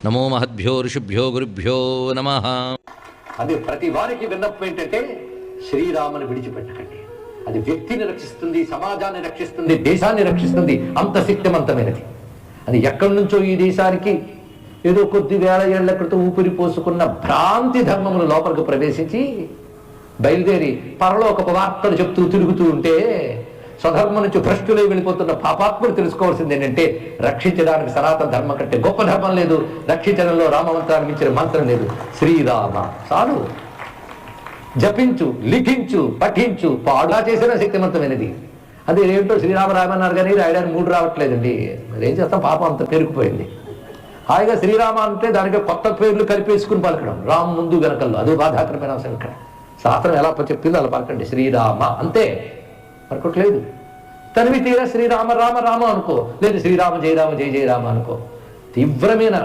నమో మహద్భ్యో ఋషిభ్యో గురుభ్యో నమః. అది ప్రతి వారికి విన్నపం ఏంటంటే శ్రీరాముని విడిచిపెట్టకండి. అది వ్యక్తిని రక్షిస్తుంది, సమాజాన్ని రక్షిస్తుంది, దేశాన్ని రక్షిస్తుంది. అంత శక్తివంతమైనది. అది ఎక్కడి నుంచో ఈ దేశానికి ఏదో కొద్ది వేల ఏళ్ల క్రితం ఊపిరి పోసుకున్న భ్రాంతి ధర్మములు లోపలికి ప్రవేశించి బయలుదేరి పరలోకపు వార్తలు చెప్తూ తిరుగుతూ ఉంటే స్వధర్మం నుంచి భ్రష్టులై వెళ్ళిపోతున్న పాపాత్ములు తెలుసుకోవాల్సింది ఏంటంటే రక్షించడానికి సనాతన ధర్మం కంటే గొప్ప ధర్మం లేదు, రక్షించడంలో రామమంత్రాన్ని మించిన మంత్రం లేదు. శ్రీరామ చాలు. జపించు, లిఖించు, పఠించు, పాడుగా చేసిన శక్తివంతమైనది. అది ఏంటో శ్రీరామ రామన్నారు కానీ రాయడానికి 3 రావట్లేదండి. మరి ఏం చేస్తాం, పాపం అంత పెరిగిపోయింది. హాయిగా శ్రీరామ అంటే దానికి కొత్త పేర్లు కలిపేసుకుని పలకడం, రామ్ ముందు వెనకల్లో, అది బాధాకరమైన అవసరం. ఇక్కడ శాస్త్రం ఎలా చెప్పిందో అలా పలకండి, శ్రీరామ అంతే, పలకట్లేదు. తనివి తీరా శ్రీరామ రామ రామ అనుకో, లేదు శ్రీరామ జయ రామ జయ జయ రామ అనుకో. తీవ్రమైన